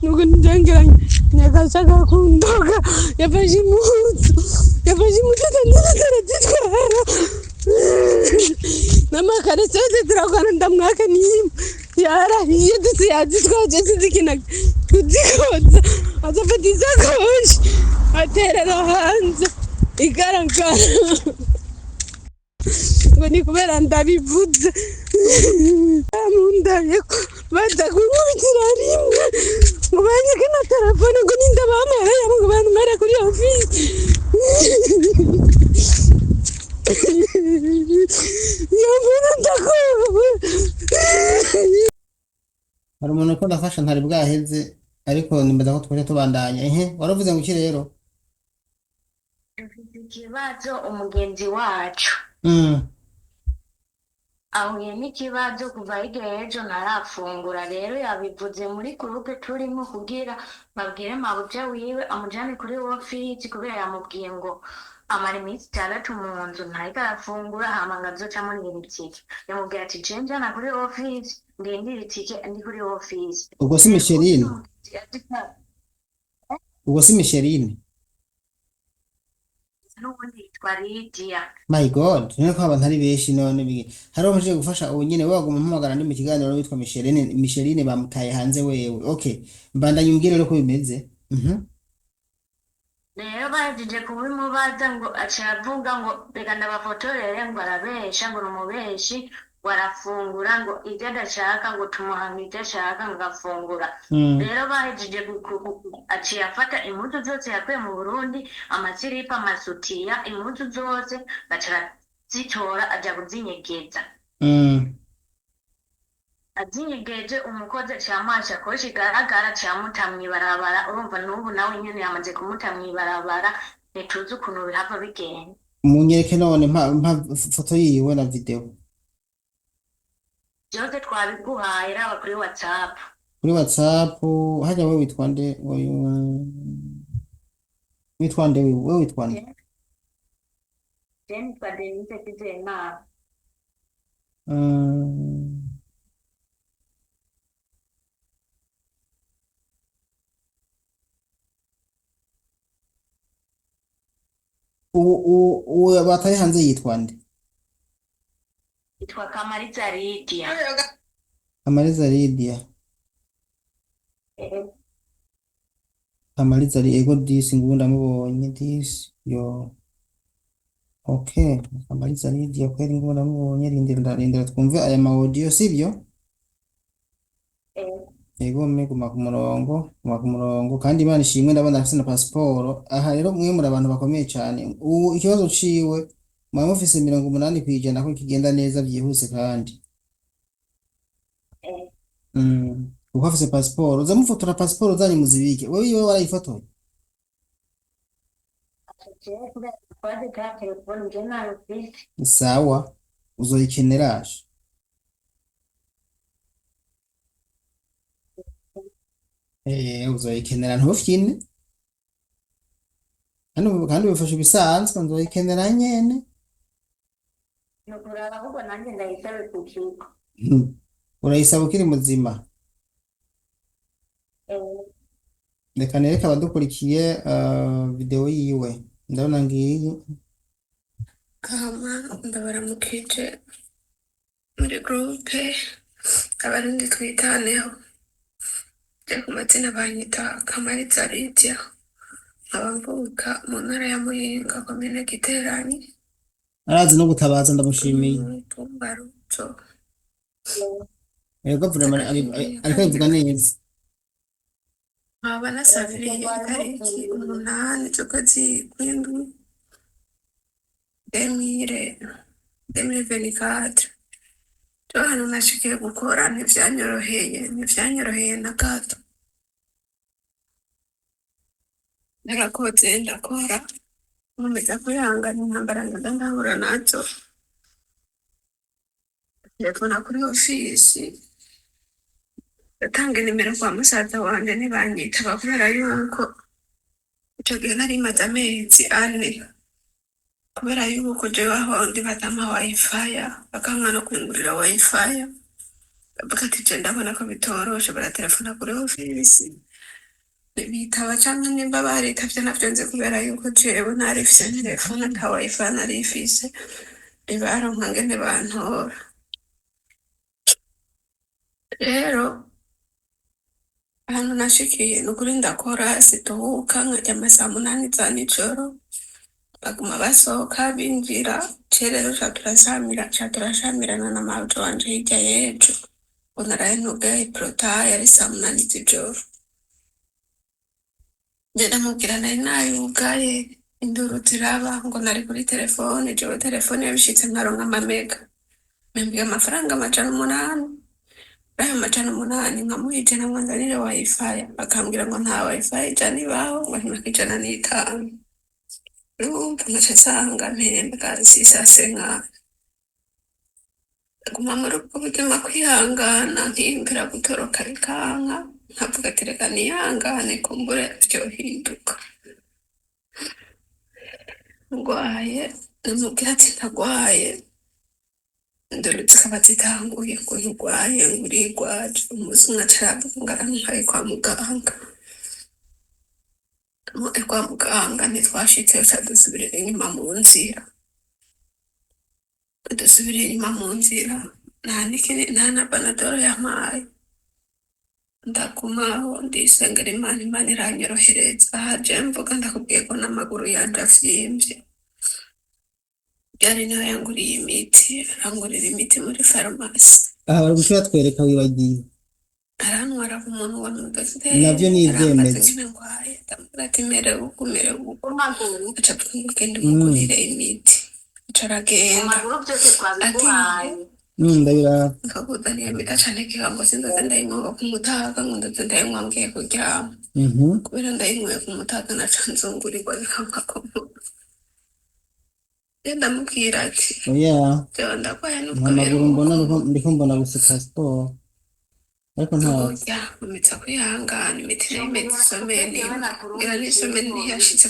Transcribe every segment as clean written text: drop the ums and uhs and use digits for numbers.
nuko ndengeranye nyagashaka kundoga yafashe impuzu atarazitwara n'amakarito yose turagwana ndamwaka n'imwe yarahiye ndetse yazitwaje sinzikina kuzikoza azafata isakoshi aterera hanze igaragara ngo ni kubera ndabivuze amundanye ko baza kunkubitira rimwe ngo banyike na telefone ngo ninda bamuhaye ngo bantware kuri ofisi yambona ndakuwe hari umuntu ko ndafasha ntari bwaheze ariko nimbaza ko twaje tubandanya waravuze ngo iki rero dufite ikibazo umugenzi wacu ahuye n'ikibazo kuva igihe ejo ntarafungura rero yabivuze muri gurupe turimo kugira babwire mabuja wiwe amujane kuri ofisi kubera yamubwiye ngo amara iminsi 6 mu nzu ntariko arafungura hama ngo azoca amurira itike yamubwiye ati je njana kuri ofisi ndindira itike ndi kuri ofisi ubwo si Micheline n'ubundi yitwa Lydia. My God, niko abantu ari benshi none hari umuje gufasha ubu nyine waguma mpamagara ndi mu kiganiro witwa Micheline bamutaye hanze wewe. Okay, mbandanye umbwire rero ko bimeze. Rero bahejeje kubimubaza ngo acavuga ngo reka ndabafotorere ngo arabesha ngo numubeshi warafungura ngo ibyo adashaka ngo tumuhanga ibyo ashaka ngo afungura. Rero bahejeje aciye afata impuzu zose yakuye mu Burundi amasiripa amasutiya impuzu zose bacara zitora ajya kuzinyegeza. Azinyegeje umukozi cyamasha koshi garagara cyamuta mwibarabara urumva n'ubu nawe nyene yamaze kumuta mwibarabara netuzi ukuntu bihava bigenda. Munyereke none mpa foto yiwe na video. Byose twabiguhaye raba kuri WhatsApp. Kuri WhatsApp hajya wewe witwa nde wewe witwa nde? Jennifer Denise Kizema. Bataye hanze yitwa nde? Yitwa Kamariza Lydia. Kamariza Lydia. Kamariza ego disi ngubu ndamubonye disi yo. Okay, Kamariza Lydia kweri ngubu ndamubonye rindira twumve aya ma audio sibyo? Ego guma ku murongo kandi Imana ishimwe ndabona afite na passport. Aha rero mwe muri abantu bakomeye cyane. Ikibazo ciwe mwa mufise 80% ko kigenda neza byihuse kandi. Uko afise passport uza mufotora passport zanyu muzibike. Wewe warayifotoye? Sawa uzoyikeneraje. Uzoyikenera ntufyine kandi bifasha ibisanzwe nzoyikenera nyene Nukuraba ahubwo nanjye ndayisabe ku kigo. urayisaba ukiri muzima. Reka nereka abadukurikiye video yiwe ndabona ngiyi ndabaramukije muri groupe abarundi twitaneho ku mazina banyita Kamariza Lydia abamvuka mu ntara ya Muyinga komine Giteranyi arazi no gutabaza ndamushimiye. Yego vraiment ariko ivuga neza. Aba nasafiriye itariki 8 z'ukwezi kw'indwi 2024 hano nashikiye gukora ntivyanyoroheye na gato. Narakoze ndakora nkomeza kwihangana intambara ndahura nazo. Telefona kuri ofisi ndatanga nimero kwa musaza wanje ntibanyitaba kubera yuko ico gihe nari maze amezi 4 kubera yuko jewe aho ndi batama wifi bakamwa no kwingurira wifi bakati je ndabona ko bitoroshe baratelefona kuri ofisi bitaba canke nimba baritavye navyo nzi kubera yuko jewe narifise telefone ata wifi narifise ntibaronka ngene bantora. Rero ahantu nashikiye nukuri ndakora situhuka nkaryama saa munani za nijoro baguma basohoka binjira cerero ca turashamirana na mabuja wanje hirya y'ejo ngo naraye ntugaye iprotaye ari saa munani z'ijoro nje ndamubwira nari nayugaye induru ziraba ngo nari kuri telefone jewe telefone yabishitse nkaronka amamega mpembwe amafaranga amajana 8 ayo majana 8 nkamuhije namwe nzanire wifi bakambwira ngo nta wifi ijana ibaho ngo ntimaka 105 urumva nkaca nsanga mpembwa sisase guma muri ubwo buzima kwihangana nkimbira gutoroka bikanka nkavuga ati reka nihangane kumbure vyohinduka ngwaye namubwira ati ndagwaye induru zikaba zitanguye ngo nturwaye ngo urigwaje umunsi umwe aca aravuga ngo aramuhaye kwa muganga amuhaye kwa muganga ntitwashitse ca dusubirira inyuma mu nzira dusubirira inyuma mu nzira nta na panadoro yampaye ndagumaho ndisengera imana iranyorohereza haje mvuga ndakubwiye ko n'amaguru yanje afyimvye byari niho yanguriye imiti arangurira imiti muri farumasi aha bari gushobora twereka wibagiye arantwara ku muntu wa mudafite navyo ni ivyemeza nyine ngwaye ndamubwira ati merewe uko aca avuga ngo genda umugurire imiti aca aragenda amaguru byose twabiguhaye ndabiraba nkakuzaniye imiti cane kigango sindoze ndayinywa ku mutaga ngo ndoze ndayinywa ngiye kuryama kubera ndayinyweye ku mutaga naca nzungurirwa bikanka ko ndamubwira ati oya jewe ndagwaye nta nubwo maguru mbona ndiko mbona gusa pasiporo ariko nta burya mumitsa kwihangana imiti n'imiti isomeye ngira n'isomeye ntiyashitse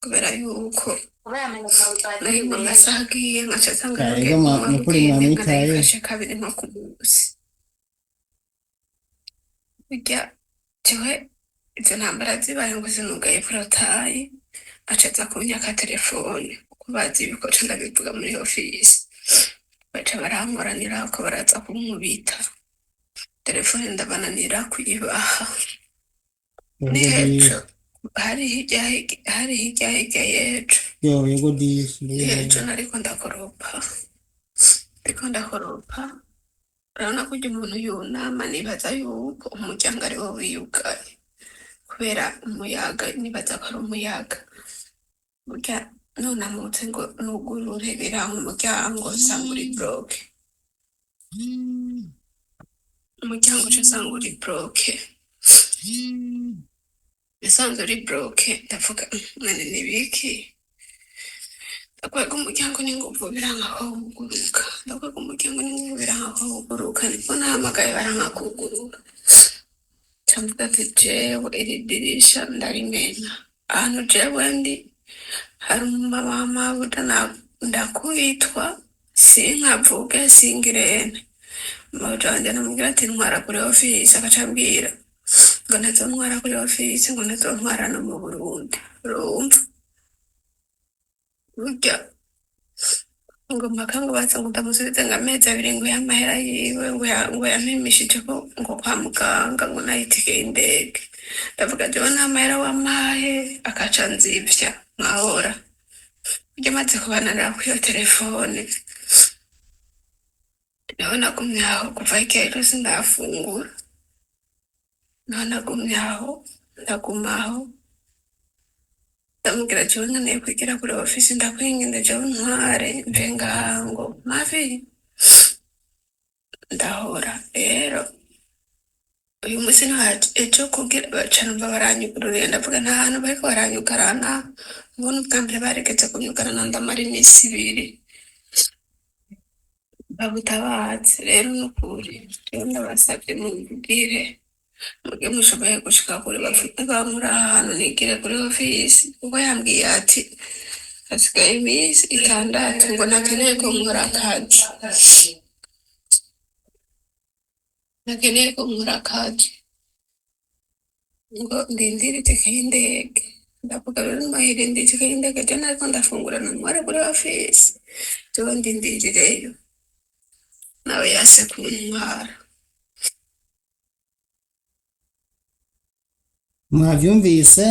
kubera yuko nahimwe nasagiye nkaca nsanga Ego mukuri mwamwitaye nayifashe kabiri nko ku munsi burya jewe izo ntambara zibaye ngo zinugaye porotayi aca aza kunyaka telefone kuko bazi ibikoco ndabivuga muri ofisi baca barankoranira ko baraza kunkubita telefone ndabananira kuyibaha ni hejo hari hirya y'ejo yego disi ejo nariko ndakoropa urabona ko umuntu yunama nibaza yuko umuryango ari wo wiyugaye kubera umuyaga nibaza ko ari umuyaga burya nunamutse ngo nugurure biraho umuryango usanga uri bloke umuryango uca usanga uri bloke yasanze uri bloke ndavuga none nibiki ndakwega umuryango n'inguvu biranka ko wuguruka ndakwega umuryango n'inguvu biranka ko wuguruka niko nahamagaye baranka kuguruka camvuga ati jewe iri dirisha ndarimena ahantu jewe ndi hari umumama buda ndakubitwa sinkavuge singirene mabuja wanje namubwira ati ntwara kuri ofisi agaca ambwira ngo ntazontwara kuri ofisi ngo ntazontwara no mu Burundi urumva burya ngo mpaka ngo baza ngo ndamusubize ngo amezi 2 ngo y'amahera yiwe ngo yampimishije ko ngo kwa muganga ngo nayitike indege ndavuga jewe n'amahera wamaye akaca nzivya nkahora burya maze kubananira kuri iyo telefone naho nagumye aho kuva ikero sindafungura naho nagumye aho ndagumaho ndamubwira jewe nkeneye kwigira kuri ofisi ndakwinginze jewe ntware mve ngaho mavi ndahora rero uyu munsi ntiwaje ejo kugira baca numva baranyugururiye ndavuga nta hantu bariko baranyugarana mbona ubwa mbere baregetse kunyugarana ndamara iminsi 2 babutabatse rero nukuri rero ndabasabye mubwire muge mushoboye gushika kuri bafite bamuri ahantu nigire kuri ofisi kuko yambwiye ati hasigaye iminsi 6 ngo nakeneye ko nkora akazi nakeneye ko nkora akazi ngo ndindire itike y'indege, ndavuga rero nimuhirindire itike y'indege je nariko ndafungura namware kuri ofisi, jewe ndindirireyo, nawe yase kuntwara. mwavyumvise.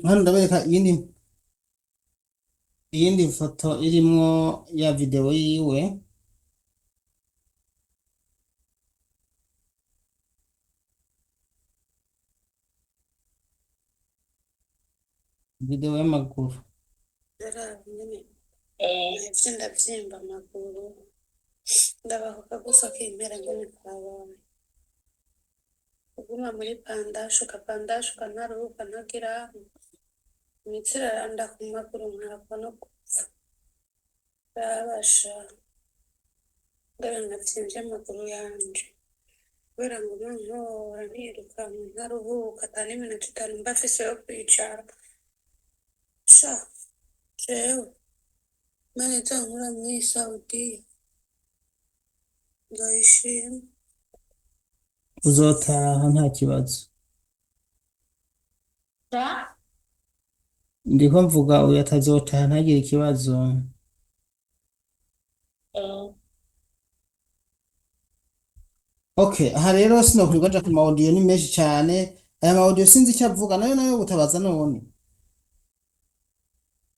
Hano ndabereka iyindi foto irimwo ya video yiwe. Video y'amaguru. Ivyo ndavyimba amaguru, ndabaho kagufa kimpera ngene twabonye, kuguma muri pandashuka ntaruhuka ntagira imitsi iraranda ku maguru nkakwa no gupfa, babasha ngara navyimvye amaguru yanje kubera ngo ntora nirukanwe ntaruhuka ata n'iminota itanu mba mfise yo kwicara. Sha jewe Imana izankura muri Saudiya nzoyishima. Uzotaha nta kibazo. Da? Ndiko mvuga uyu atazotaha ntagire ikibazo. Okay, aha rero sinokurirwa nja ku ma audio ni menshi cyane. Aya ma audio sinzi icyo avuga, nayo gutabaza none.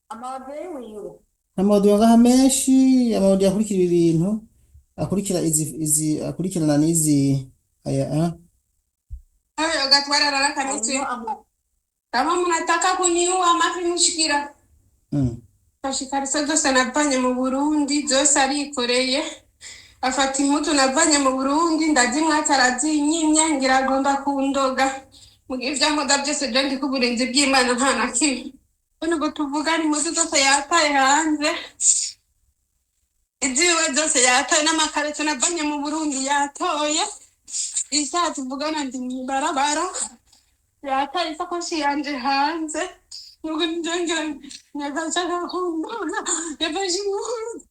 Amaudio Amaudio ngaha menshi, amaudio akurikira ibintu, akurikira akurikirana n'izi aya Hayo gatwara raraka nitu. Kama mnataka kuniua mafi mushikira. Kashikariso zose navanye mu Burundi zose arikoreye. Afata impuzu navanye mu Burundi ndazimwe atarazinyimye ngira agomba kundoga. Mugihe ivyangombwa byose je ndi kuburinzi bw'Imana nta na kimwe. Nubwo tuvuga ni impuzu zose yataye hanze. Iziwe zose yataye n'amakareto navanye mu Burundi yatoye. Isa tuvugana ndi mw'ibarabara. Yataye isakoshi yanje hanze. Nubwo njengera nyagashaka kumbona. Yafashe inkuru.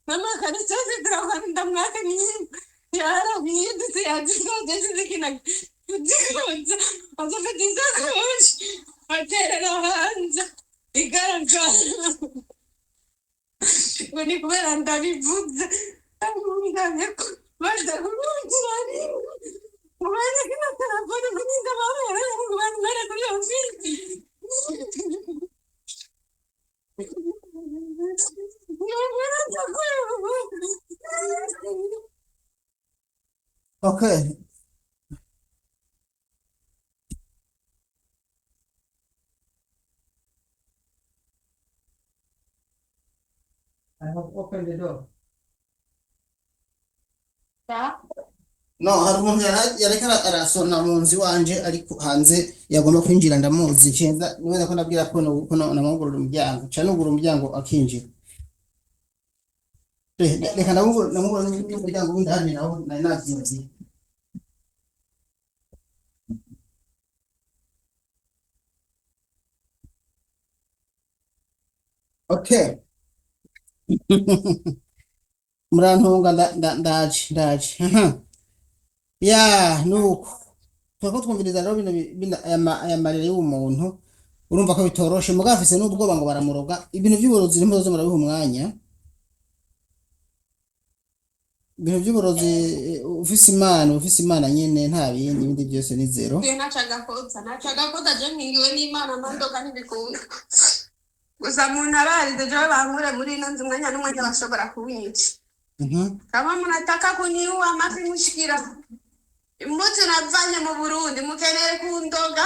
Mama kareto zidrawani ndamwaka ni yara biyidutse yazikoze zikina. Kuzikonza azafata isakoshi aterera hanze igaragara ngo ni kubera ndabivuze ndamwunganye ko badakurikirana umwanya kina telefone kuninda babera ngo bamere kuri ofisi. Okay. I have opened the door. Da? No, hari umuntu yareka arasona mu nzu wanje ariko hanze yagomba kwinjira ndamuzi cenza niwe ko nabwira ko namugurura umuryango cyane ugura umuryango akinjira. Reka namugurura umuryango w'indani naho nari nabyinzi. Okay. Murantunga ndaje. Ya nuko twako twumviriza rero aya marere y'umuntu urumva ko bitoroshe mugafise n'ubwoba ngo baramuroga ibintu by'uburozi nimbo zo murabiha umwanya. Ibintu by'uburozi ufise imana nyene nta bindi byose ni zero. Nacaga je nkingiwe n'Imana nandoga ntibikunda. Gusa muntu abarize jewe bankure muri ino nzu umwanya n'umwanya bashobora kuwica. Kama mnataka kuniua mafi mushikira. Imbuto navanye mu Burundi mukeneye kundoga.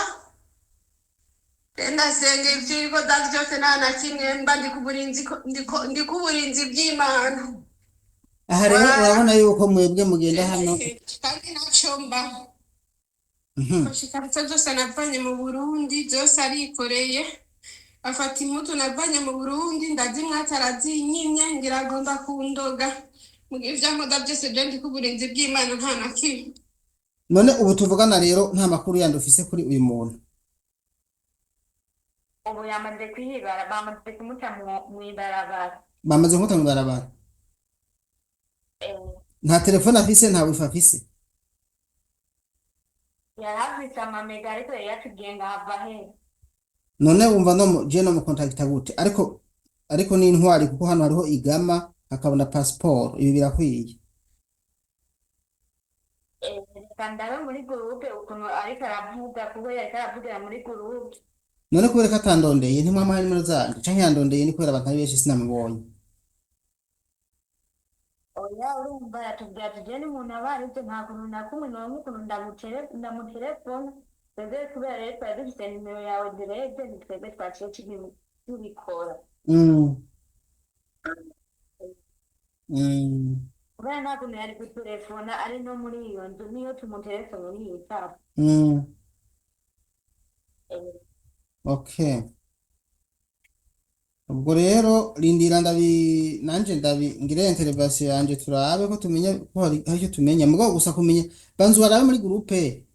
Tenda senge ivyiko byose nta na kimwe mba ndi kuburinzi bw'Imana. Aha rero urabona yuko mwebwe mugenda hano kandi nacomba. Kashikaritse zose navanye mu Burundi zose arikoreye. Afata impuzu navanye mu Burundi ndazimwe atarazinyimye ngira agomba kundoga. Mugihe ivyangombwa byose je ndi kuburinzi bw'Imana nta na kimwe. None ubu tuvugana rero nta makuru yandi ufise kuri uyu muntu. Ubu yamaze kwihibara bamaze kumuta mw'ibarabara. Bamaze kumuta mw'ibarabara. nta telefone afise nta wifi afise. yari afise amamega ariko yari yatugenda hava he. None wumva je no mu kontakita gute ariko ni intwari kuko hano hariho igama hakabona passport ibi birakwiye. Reka ndabe muri gurupe ukuntu ariko aravuga kuko yariko aravugira muri gurupe. None kubera ko atandondeye ntimwamuhaye nimero zanje canke yandondeye ni kubera abantu ari benshi sinamubonye. Oya urumva yatubwira ati je ni umuntu abarivyo nta kuntu na kumwe noronka ukuntu ndamutelefona twebwe kubera rero twari dufise nimero yawe direct ni twebwe twaciye tubikora Mm. Mm. kubera nta kuntu yari gutelefona ari no muri iyo nzu niyo tumutelefone ntiyitaba. Mm. Okay. Ubwo rero rindira nanje ngire intervention yanje turabe ko tumenye ko hari icyo tumenya mugabo gusa kumenya banzu barabe muri groupe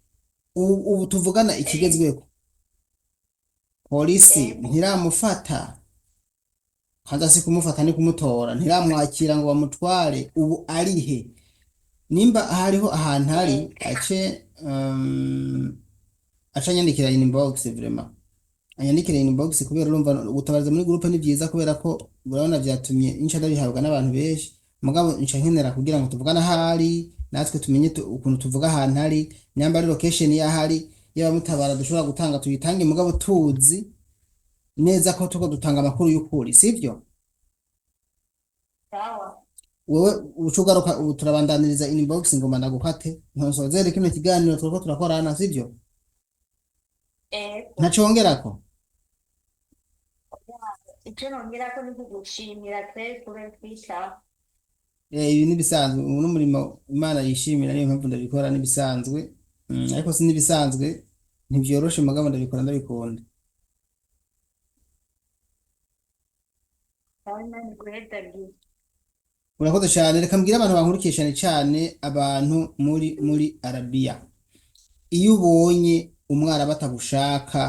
ubu tuvugana ikigezweko. Polisi ntiramufata kandi si kumufata ni kumutora ntiramwakira ngo bamutware ubu arihe nimba hariho ahantu hari aca nyandikira inbox vraiment anyandikira inbox kubera urumva gutabaza muri groupe ni byiza kubera ko urabona byatumye inca ndabihabwa n'abantu benshi mugabo inca nkenera kugira ngo tuvugana hari natwe tumenye ukuntu tuvuga ahantu hari nyamba ari location ya hari yaba mutabara dushobora gutanga tuyitange mugabo tuzi neza ko tuko dutanga amakuru y'ukuri sivyo. Sawa Wewe ucugaruka ubu turabandaniriza inbox ngoma ndagukate ntusozere kino kiganiro turiko turakorana sivyo ntacongerako. icyo nongerako ni kugushimira twese kubera twitaho. Ibi nibisanzwe ubu n'umurimo Imana yishimira niyo mpamvu ndabikora nibisanzwe ariko si nibisanzwe ntivyoroshe mugabo ndabikora ndabikunda. Urakoze cyane reka mbwira abantu bankurikiye cyane abantu muri Arabia iyo ubonye umwara batagushaka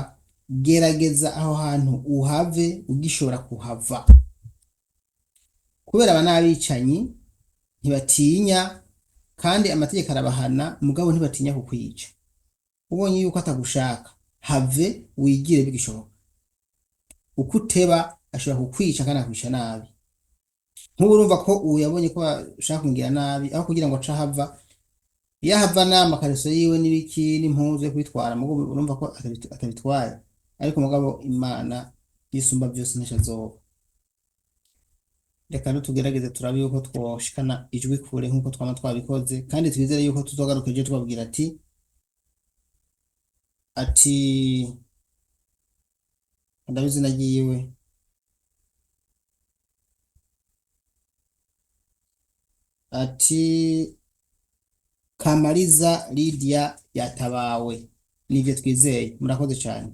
gerageza aho hantu uhave ugishobora kuhava kubera abanabicanyi ntibatinya kandi amategeko arabahana mugabo ntibatinya kukwica. Ubonye yuko atagushaka have wigire bigishoboka uko uteba ashobora kukwica kandi akwisha nabi. Nk'ubu urumva ko ubu yabonye ko ashaka kungira nabi aho kugira ngo aca hava yahava n'amakariso yiwe n'ibiki n'impuzu yo kwitwara mugabo urumva ko atabitwaye ariko mugabo Imana yisumba byose ntishazoba. Reka tugerageze turabe yuko twoshikana ijwi kure nk'uko twama twabikoze kandi twizere yuko tuzogaruka ejo tubabwira ati ndabizi nagiyewe ati Kamariza Lydia yatabawe nivyo twizeye murakoze cyane.